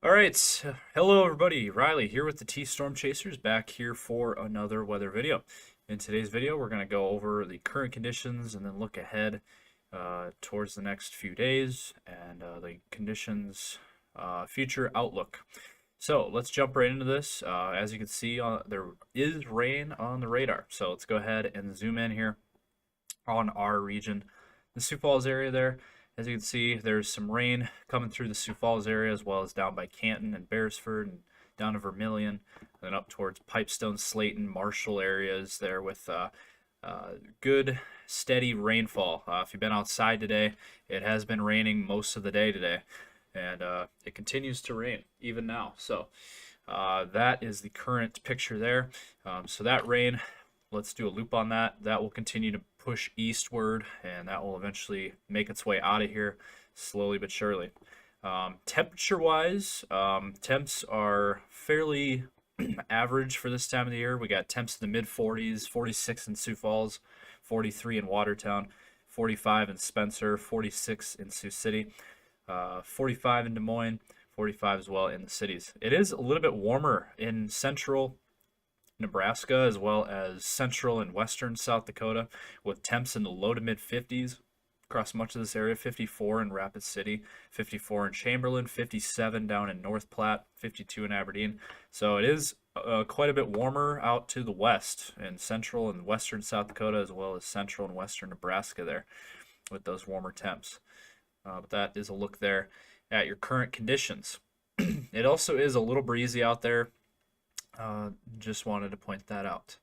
All right, hello everybody. Riley here with the T-Storm Chasers, back here for another weather video. In today's video, we're going to go over the current conditions and then look ahead towards the next few days and the conditions future outlook. So let's jump right into this. As you can see, there is rain on the radar. So let's go ahead and zoom in here on our region, the Sioux Falls area there. As you can see, there's some rain coming through the Sioux Falls area, as well as down by Canton and Beresford and down to Vermilion, and then up towards Pipestone, Slayton, Marshall areas there with good, steady rainfall. If you've been outside today, it has been raining most of the day today, and it continues to rain even now. So that is the current picture there. So that rain, let's do a loop on that. That will continue to push eastward, and that will eventually make its way out of here slowly but surely. Temperature-wise, temps are fairly average for this time of the year. We got temps in the mid-40s, 46 in Sioux Falls, 43 in Watertown, 45 in Spencer, 46 in Sioux City, 45 in Des Moines, 45 as well in the cities. It is a little bit warmer in central Nebraska, as well as central and western South Dakota, with temps in the low to mid 50s across much of this area. 54 in Rapid City, 54 in Chamberlain, 57 down in North Platte, 52 in Aberdeen. So it is quite a bit warmer out to the west in central and western South Dakota, as well as central and western Nebraska there with those warmer temps. But that is a look there at your current conditions. It also is a little breezy out there. Just wanted to point that out.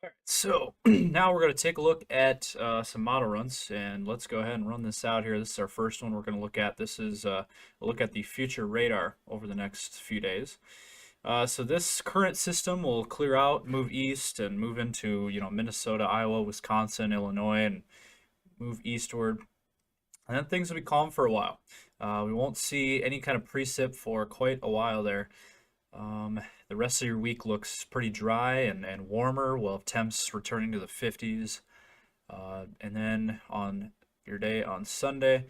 All right, so now we're going to take a look at some model runs, and let's go ahead and run this out here. This is our first one we're going to look at. This is a look at the future radar over the next few days. So this current system will clear out, move east, and move into Minnesota, Iowa, Wisconsin, Illinois, and move eastward. And then things will be calm for a while. We won't see any kind of precip for quite a while there. The rest of your week looks pretty dry and warmer. We'll have temps returning to the 50s. And then on your day on Sunday,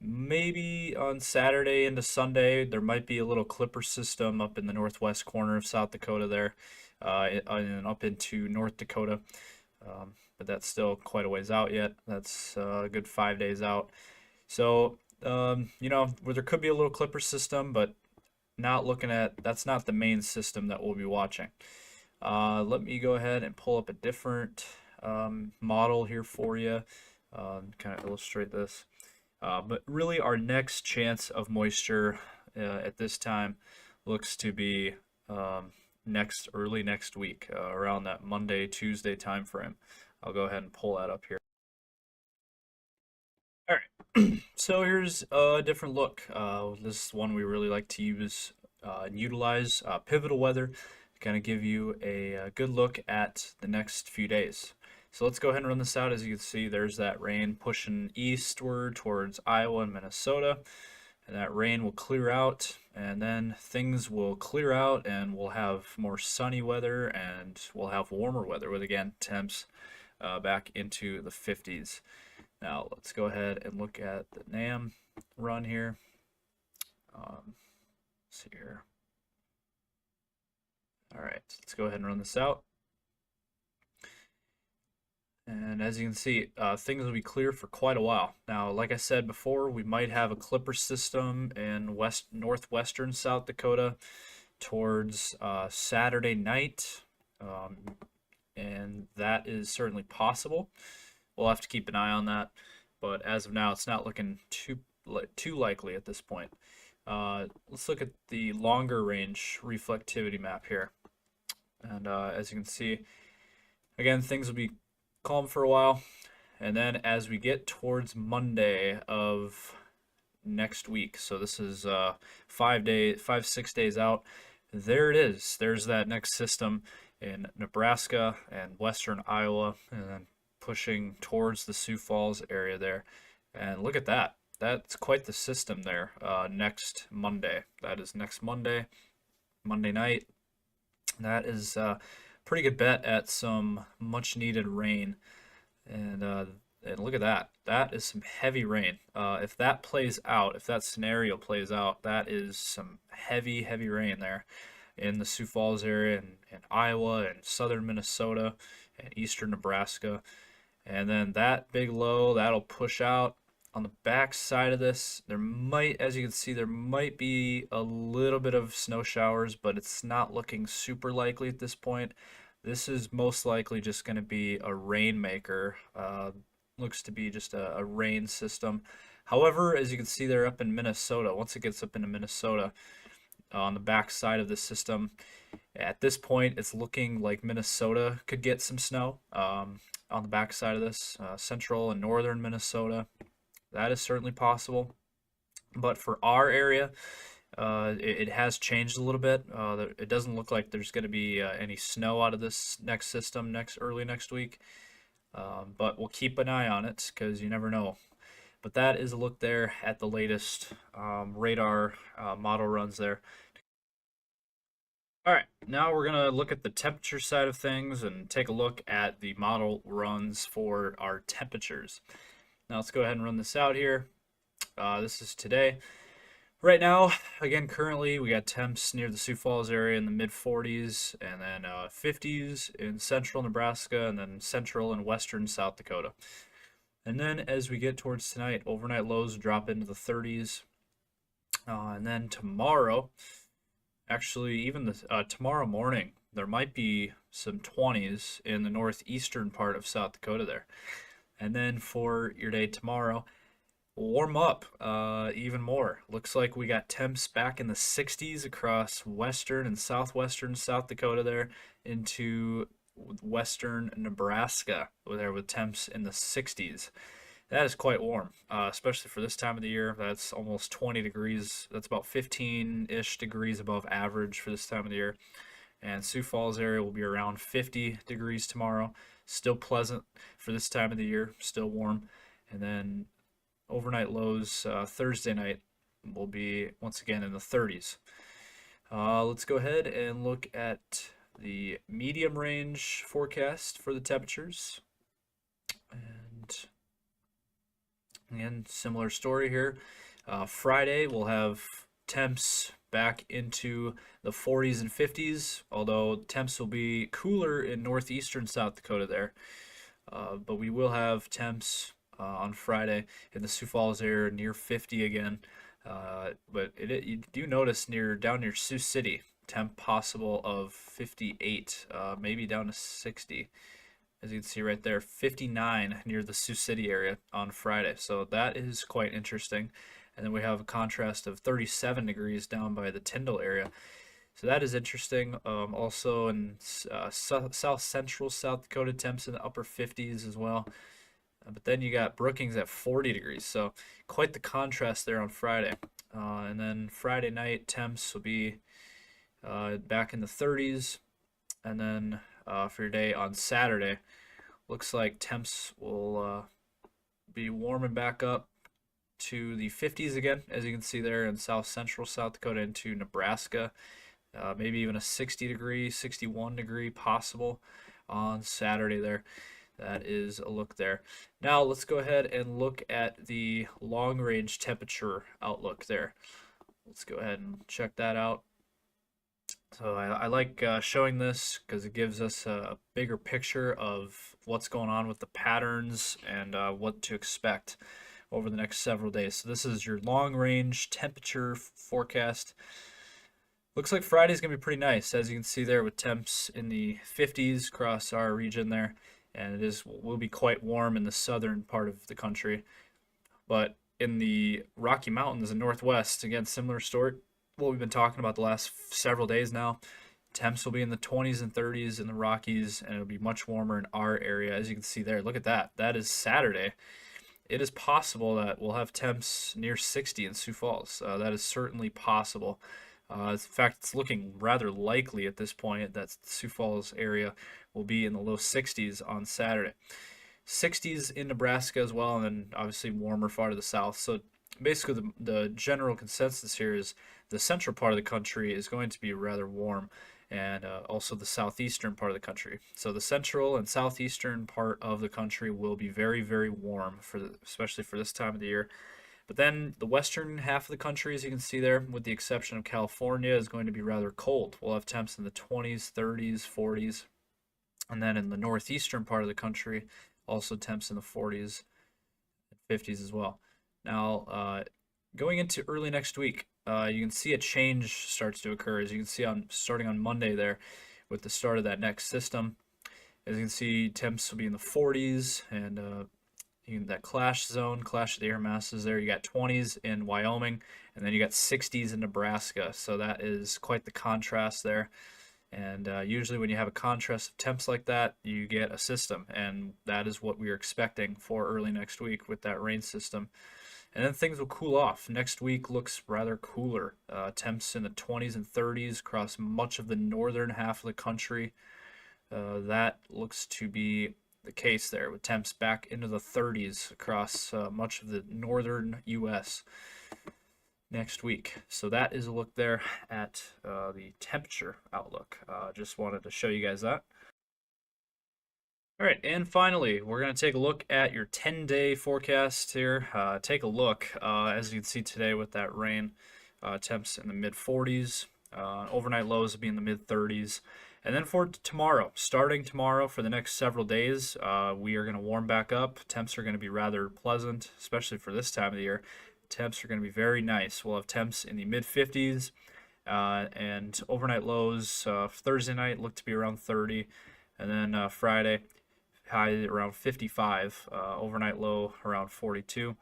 maybe on Saturday into Sunday, there might be a little clipper system up in the northwest corner of South Dakota there, and up into North Dakota. But that's still quite a ways out yet. That's a good 5 days out. So, where there could be a little clipper system, but that's not the main system that we'll be watching. Let me go ahead and pull up a different model here for you, kind of illustrate this. But really our next chance of moisture at this time looks to be early next week, around that Monday, Tuesday time frame. I'll go ahead and pull that up here. All right, so here's a different look. This is one we really like to use and utilize, Pivotal Weather, to kind of give you a good look at the next few days. So let's go ahead and run this out. As you can see, there's that rain pushing eastward towards Iowa and Minnesota. And that rain will clear out, and then things will clear out, and we'll have more sunny weather, and we'll have warmer weather with, again, temps back into the 50s. Now let's go ahead and look at the NAM run here. Let's see here. All right, let's go ahead and run this out. And as you can see, things will be clear for quite a while. Now, like I said before, we might have a clipper system in northwestern South Dakota towards Saturday night, and that is certainly possible. We'll have to keep an eye on that, but as of now, it's not looking too likely at this point. Let's look at the longer range reflectivity map here, and as you can see, again, things will be calm for a while, and then as we get towards Monday of next week, so this is 6 days out, there it is. There's that next system in Nebraska and western Iowa, and then pushing towards the Sioux Falls area there. And look at that. That's quite the system there. Next Monday. That is next Monday night. That is pretty good bet at some much needed rain. And And look at that. That is some heavy rain. If that plays out, if that scenario plays out, that is some heavy, heavy rain there in the Sioux Falls area and Iowa and southern Minnesota and eastern Nebraska. And then that big low, that'll push out on the back side of this. There might, as you can see, there might be a little bit of snow showers, but it's not looking super likely at this point. This is most likely just going to be a rainmaker. Looks to be just a rain system. However, as you can see there up in Minnesota, once it gets up into Minnesota, on the back side of the system, at this point, it's looking like Minnesota could get some snow on the back side of this, central and northern Minnesota. That is certainly possible. But for our area, it has changed a little bit. It doesn't look like there's going to be any snow out of this next system early next week. But we'll keep an eye on it because you never know. But that is a look there at the latest radar model runs there. All right, now we're going to look at the temperature side of things and take a look at the model runs for our temperatures. Now let's go ahead and run this out here. This is today. Right now, again, currently we got temps near the Sioux Falls area in the mid 40s and then 50s in central Nebraska and then central and western South Dakota. And then as we get towards tonight, overnight lows drop into the 30s. And then tomorrow, actually even tomorrow morning, there might be some 20s in the northeastern part of South Dakota there. And then for your day tomorrow, warm up even more. Looks like we got temps back in the 60s across western and southwestern South Dakota there into western Nebraska there with temps in the 60s. That is quite warm, especially for this time of the year. That's almost 20 degrees. That's about 15-ish degrees above average for this time of the year. And Sioux Falls area will be around 50 degrees tomorrow. Still pleasant for this time of the year, still warm. And then overnight lows Thursday night will be once again in the 30s. Let's go ahead and look at the medium range forecast for the temperatures. And again, similar story here. Friday we'll have temps back into the 40s and 50s, although temps will be cooler in northeastern South Dakota there. But we will have temps on Friday in the Sioux Falls area near 50 again. But you do notice down near Sioux City, temp possible of 58, maybe down to 60. As you can see right there, 59 near the Sioux City area on Friday. So that is quite interesting. And then we have a contrast of 37 degrees down by the Tyndall area. So that is interesting. Also in south central South Dakota, temps in the upper 50s as well. But then you got Brookings at 40 degrees. So quite the contrast there on Friday. And then Friday night, temps will be back in the 30s. And then for your day on Saturday, looks like temps will be warming back up to the 50s again, as you can see there in south central South Dakota into Nebraska. Maybe even a 60 degree, 61 degree possible on Saturday there. That is a look there. Now let's go ahead and look at the long range temperature outlook there. Let's go ahead and check that out. So I like showing this because it gives us a bigger picture of what's going on with the patterns and what to expect over the next several days. So this is your long range temperature forecast. Looks like Friday's going to be pretty nice, as you can see there with temps in the 50s across our region there. And will be quite warm in the southern part of the country. But in the Rocky Mountains and Northwest, again, similar story. What we've been talking about the last several days now. Temps will be in the 20s and 30s in the Rockies, and it'll be much warmer in our area, as you can see there. Look at that. That is Saturday. It is possible that we'll have temps near 60 in Sioux Falls. That is certainly possible. In fact, it's looking rather likely at this point that the Sioux Falls area will be in the low 60s on Saturday. 60s in Nebraska as well, and then obviously warmer far to the south. So basically the general consensus here is the central part of the country is going to be rather warm, and also the southeastern part of the country. So the central and southeastern part of the country will be very, very warm especially for this time of the year. But then the western half of the country, as you can see there, with the exception of California, is going to be rather cold. We'll have temps in the 20s, 30s, 40s. And then in the northeastern part of the country, also temps in the 40s and 50s as well. Now, going into early next week, you can see a change starts to occur. As you can see starting on Monday there with the start of that next system. As you can see, temps will be in the 40s and that clash zone, clash of the air masses there. You got 20s in Wyoming, and then you got 60s in Nebraska. So that is quite the contrast there. And usually when you have a contrast of temps like that, you get a system, and that is what we are expecting for early next week with that rain system. And then things will cool off. Next week looks rather cooler. Temps in the 20s and 30s across much of the northern half of the country. That looks to be the case there, with temps back into the 30s across much of the northern U.S. next week. So that is a look there at the temperature outlook. Just wanted to show you guys that. All right, and finally, we're going to take a look at your 10-day forecast here. Take a look, as you can see today with that rain, temps in the mid-40s. Overnight lows will be in the mid-30s. And then for tomorrow, starting tomorrow for the next several days, we are going to warm back up. Temps are going to be rather pleasant, especially for this time of the year. Temps are going to be very nice. We'll have temps in the mid-50s, and overnight lows Thursday night look to be around 30, and then Friday high around 55, overnight low around 42.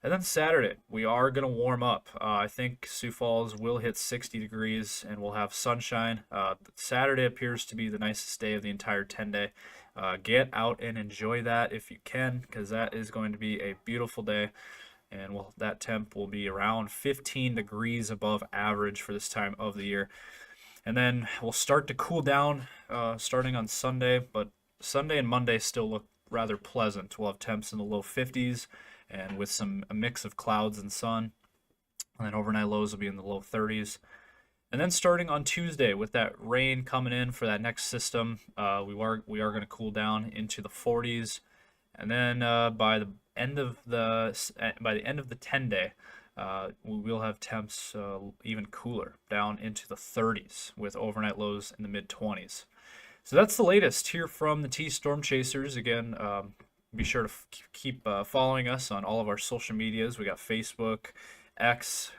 And then Saturday, we are going to warm up. I think Sioux Falls will hit 60 degrees and we'll have sunshine. Saturday appears to be the nicest day of the entire 10-day. Get out and enjoy that if you can, because that is going to be a beautiful day. And that temp will be around 15 degrees above average for this time of the year. And then we'll start to cool down starting on Sunday, but Sunday and Monday still look rather pleasant. We'll have temps in the low 50s. And with a mix of clouds and sun. And then overnight lows will be in the low 30s. And then starting on Tuesday with that rain coming in for that next system, we are going to cool down into the 40s. And then by the end of the 10-day, we will have temps even cooler, down into the 30s with overnight lows in the mid-20s. So that's the latest here from the T Storm Chasers. Again, be sure to keep following us on all of our social medias. We got Facebook, X,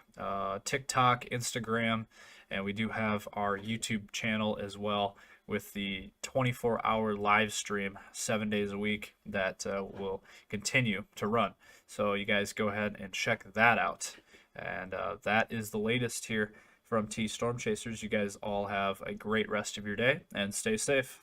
TikTok, Instagram, and we do have our YouTube channel as well with the 24-hour live stream 7 days a week that will continue to run. So you guys go ahead and check that out. And that is the latest here from T Storm Chasers. You guys all have a great rest of your day and stay safe.